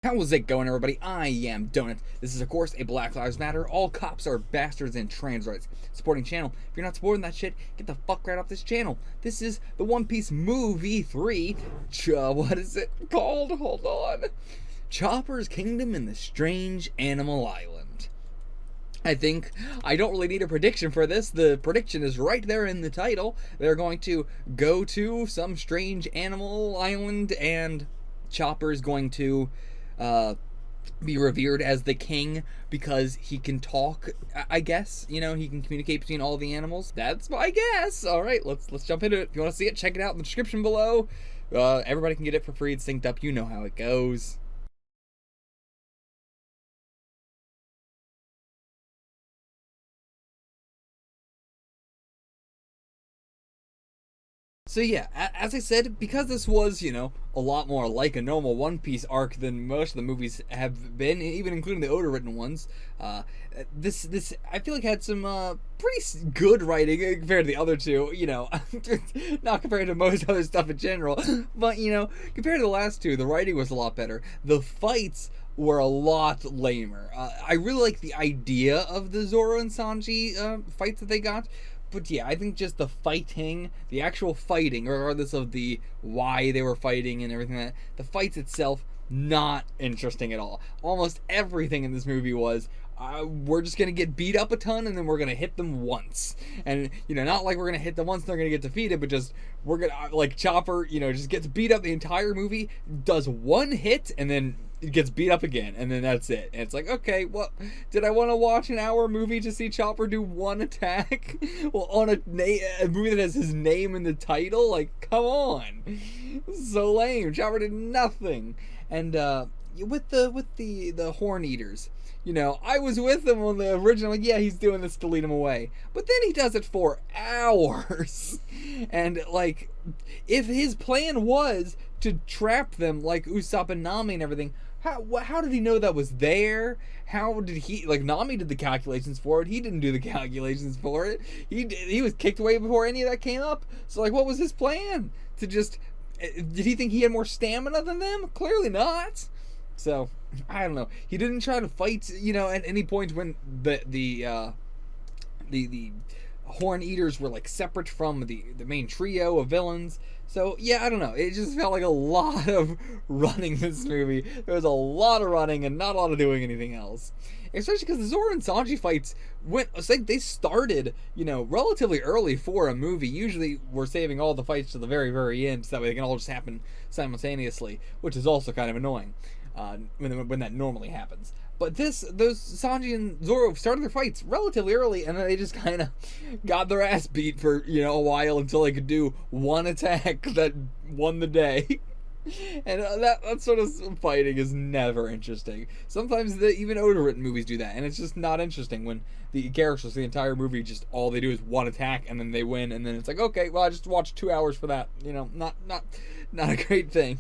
How's it going, everybody? I am Donut. This is, of course, a Black Lives Matter, all cops are bastards and trans rights supporting channel. If you're not supporting that shit, get the fuck right off this channel. This is the One Piece Movie 3. What is it called? Hold on. Chopper's Kingdom in the Strange Animal Island. I don't really need a prediction for this. The prediction is right there in the title. They're going to go to some strange animal island, and Chopper's going to be revered as the king because he can talk. I guess, he can communicate between all the animals. That's my guess. All right, let's jump into it. If you want to see it, check it out in the description below. Everybody can get it for free. It's synced up. You know how it goes. So yeah, as I said, because this was, a lot more like a normal One Piece arc than most of the movies have been, even including the Oda written ones, this I feel like had some pretty good writing compared to the other two, not compared to most other stuff in general, but, compared to the last two, the writing was a lot better. The fights were a lot lamer. I really like the idea of the Zoro and Sanji fights that they got. But yeah, I think just the fighting, the actual fighting, regardless of the why they were fighting and everything like that, the fights itself, not interesting at all. Almost everything in this movie was, we're just gonna get beat up a ton and then we're gonna hit them once. And, not like we're gonna hit them once and they're gonna get defeated, but just, we're gonna, like Chopper, just gets beat up the entire movie, does one hit, and then it gets beat up again, and then that's it. And it's like, okay, well, did I want to watch an hour movie to see Chopper do one attack? Well, on a movie that has his name in the title? Like, come on. This is so lame. Chopper did nothing. And with the Horn Eaters, I was with him on the original, like, yeah, he's doing this to lead him away. But then he does it for hours. And, like, if his plan was to trap them like Usopp and Nami and everything, how did he know that was there? How did he, like, Nami did the calculations for it. He didn't do the calculations for it. He was kicked away before any of that came up. So, like, what was his plan? To just, did he think he had more stamina than them? Clearly not. So, I don't know. He didn't try to fight, at any point when the Horn Eaters were, like, separate from the main trio of villains. So, yeah, I don't know. It just felt like a lot of running this movie. There was a lot of running and not a lot of doing anything else. Especially because the Zoro and Sanji fights it's like they started, relatively early for a movie. Usually we're saving all the fights to the very, very end so that way they can all just happen simultaneously, which is also kind of annoying when that normally happens. But those Sanji and Zoro started their fights relatively early, and then they just kind of got their ass beat for, a while until they could do one attack that won the day. And that sort of fighting is never interesting. Sometimes even Oda-written movies do that, and it's just not interesting when the characters, the entire movie, just all they do is one attack, and then they win, and then it's like, okay, well, I just watched 2 hours for that. Not a great thing.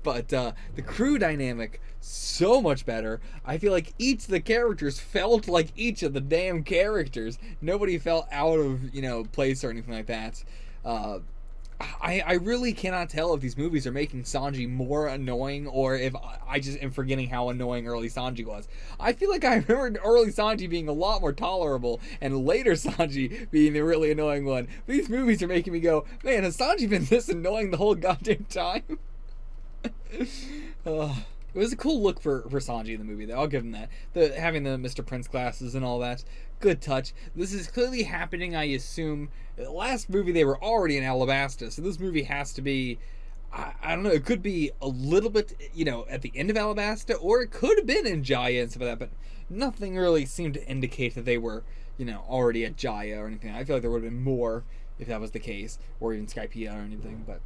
But the crew dynamic, so much better. I feel like each of the characters felt like each of the damn characters. Nobody felt out of, place or anything like that. I really cannot tell if these movies are making Sanji more annoying or if I just am forgetting how annoying early Sanji was. I feel like I remember early Sanji being a lot more tolerable and later Sanji being the really annoying one. These movies are making me go, man, has Sanji been this annoying the whole goddamn time? It was a cool look for Sanji in the movie, though. I'll give him that. Having the Mr. Prince glasses and all that. Good touch. This is clearly happening, I assume. The last movie, they were already in Alabasta, so this movie has to be, I don't know, it could be a little bit, at the end of Alabasta, or it could have been in Jaya and stuff like that, but nothing really seemed to indicate that they were, already at Jaya or anything. I feel like there would have been more if that was the case, or even Skypiea or anything, but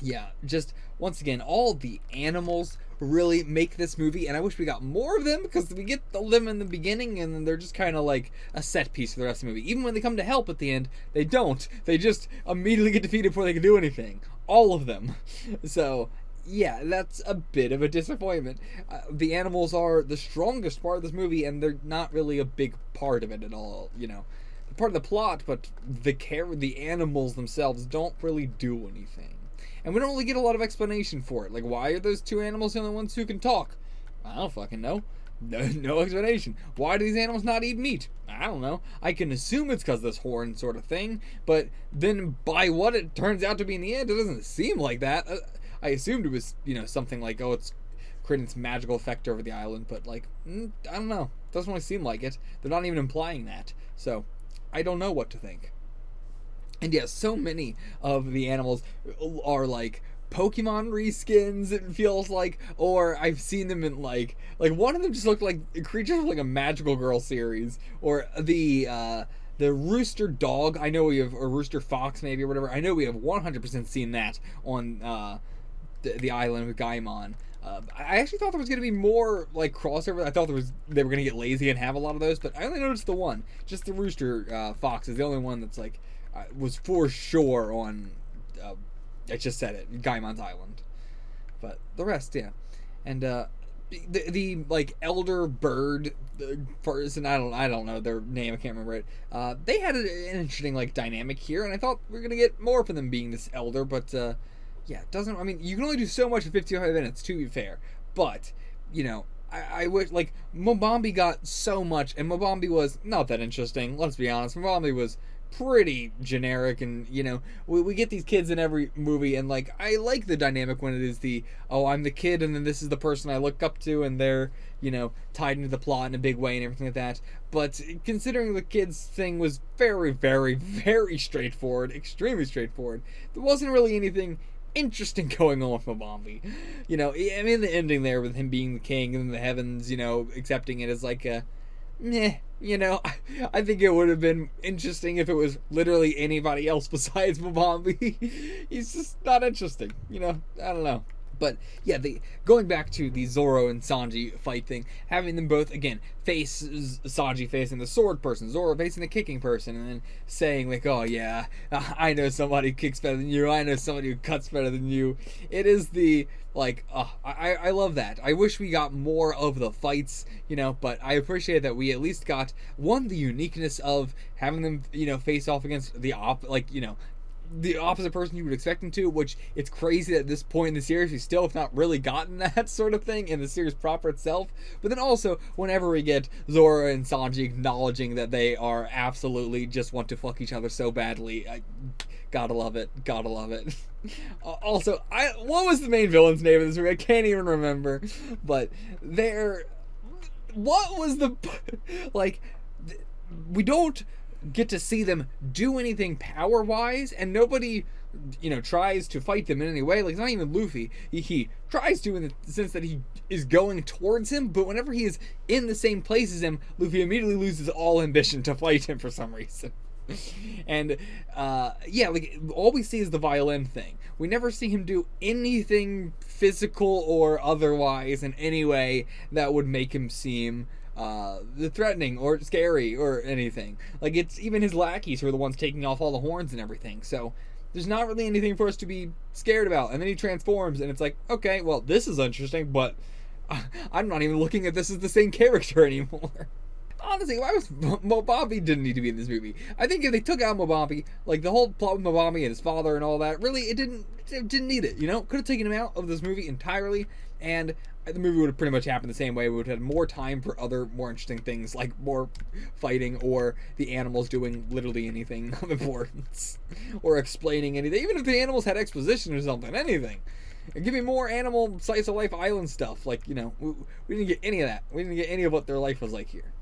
yeah, just once again, all the animals really make this movie, and I wish we got more of them because we get them in the beginning and then they're just kind of like a set piece for the rest of the movie. Even when they come to help at the end, they don't. They just immediately get defeated before they can do anything. All of them. So, yeah, that's a bit of a disappointment. The animals are the strongest part of this movie, and they're not really a big part of it at all, They're part of the plot, but the animals themselves don't really do anything. and we don't really get a lot of explanation for it. Like, why are those two animals the only ones who can talk? I don't fucking know. No explanation. Why do these animals not eat meat? I don't know. I can assume it's because of this horn sort of thing, but then by what it turns out to be in the end, it doesn't seem like that. I assumed it was, something like, oh, it's creating this magical effect over the island, but like, I don't know. Doesn't really seem like it. They're not even implying that, so I don't know what to think. And yeah, so many of the animals are like Pokemon reskins, it feels like, or I've seen them in like one of them just looked like creatures of like a Magical Girl series, or the rooster dog. I know we have a rooster fox maybe or whatever. I know we have 100% seen that on the island with Gaimon. I actually thought there was going to be more like crossover. I thought they were going to get lazy and have a lot of those, but I only noticed the one. Just the rooster fox is the only one that's like was for sure on. I just said it, Gaimon's island, but the rest, yeah, and the like elder bird person, I don't know their name, I can't remember it. They had an interesting like dynamic here, and I thought we were gonna get more from them being this elder, but yeah, it doesn't. I mean, you can only do so much in 55 minutes, to be fair, but I wish, like, Mobambi got so much, and Mobambi was not that interesting. Let's be honest, Mobambi was pretty generic, and we get these kids in every movie, and like I like the dynamic when it is I'm the kid and then this is the person I look up to, and they're tied into the plot in a big way and everything like that. But considering the kids thing was very, very, very straightforward, extremely straightforward, there wasn't really anything interesting going on with Mobambi. I mean, the ending there with him being the king and the heavens accepting it is like a meh. I think it would have been interesting if it was literally anybody else besides Mobambi. He's just not interesting, I don't know. But yeah, going back to the Zoro and Sanji fight thing, having them both again face Sanji facing the sword person, Zoro facing the kicking person, and then saying like, "Oh yeah, I know somebody who kicks better than you. I know somebody who cuts better than you." It is the like, I love that. I wish we got more of the fights, but I appreciate that we at least got the uniqueness of having them, face off against the the opposite person you would expect them to, which it's crazy that at this point in the series we still have not really gotten that sort of thing in the series proper itself. But then also, whenever we get Zoro and Sanji acknowledging that they are absolutely just want to fuck each other so badly, I gotta love it. Also, what was the main villain's name in this movie? I can't even remember. But what was the, like, we don't get to see them do anything power-wise, and nobody, tries to fight them in any way. Like, it's not even Luffy. He tries to in the sense that he is going towards him, but whenever he is in the same place as him, Luffy immediately loses all ambition to fight him for some reason. And, yeah, like, all we see is the violin thing. We never see him do anything physical or otherwise in any way that would make him seem threatening or scary or anything. Like, it's even his lackeys who are the ones taking off all the horns and everything, so there's not really anything for us to be scared about. And then he transforms and it's like, okay, well, this is interesting, but I'm not even looking at this as the same character anymore. Honestly, why was Mobambi didn't need to be in this movie? I think if they took out Mobambi, like the whole plot with Mobambi and his father and all that, really, it didn't need it, Could have taken him out of this movie entirely, and the movie would have pretty much happened the same way. We would have had more time for other more interesting things, like more fighting or the animals doing literally anything of importance or explaining anything. Even if the animals had exposition or something, anything. Give me more animal slice of life island stuff. Like, we didn't get any of that. We didn't get any of what their life was like here.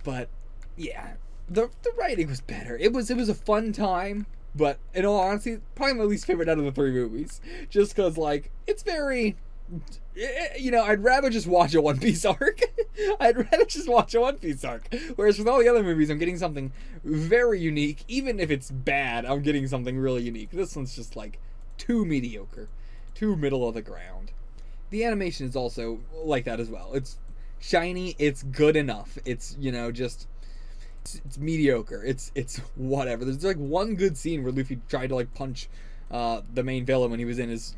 But yeah, the writing was better. It was a fun time, but in all honesty, probably my least favorite out of the three movies. Just because, like, it's very, I'd rather just watch a One Piece arc. Whereas with all the other movies, I'm getting something very unique. Even if it's bad, I'm getting something really unique. This one's just like too mediocre, too middle of the ground. The animation is also like that as well. It's shiny, it's good enough. It's, it's mediocre. It's whatever. There's like one good scene where Luffy tried to like punch the main villain when he was in his,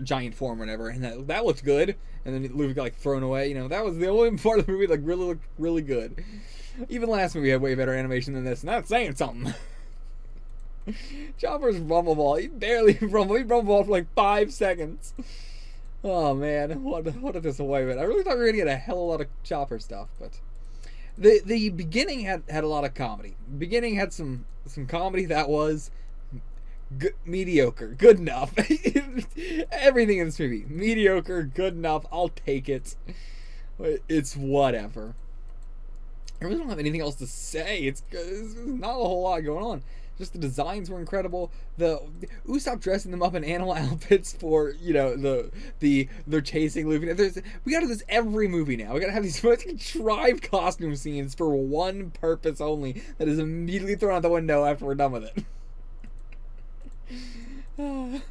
giant form or whatever, and that looked good. And then Luffy got like thrown away. That was the only part of the movie that really looked really good. Even last movie had way better animation than this, and that's saying something. Chopper's Rumbleball. He barely rumbled. He rumbled for like 5 seconds. Oh man, what a disappointment. I really thought we were gonna get a hell of a lot of Chopper stuff, but the beginning had a lot of comedy. The beginning had some comedy that was mediocre, good enough. Everything in this movie, mediocre, good enough. I'll take it. It's whatever. I really don't have anything else to say. It's not a whole lot going on. Just the designs were incredible. The Usopp dressing them up in animal outfits for, you know, they're chasing Luffy. We gotta do this every movie now. We gotta have these contrived costume scenes for one purpose only that is immediately thrown out the window after we're done with it.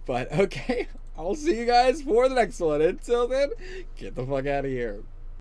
But okay, I'll see you guys for the next one. Until then, get the fuck out of here.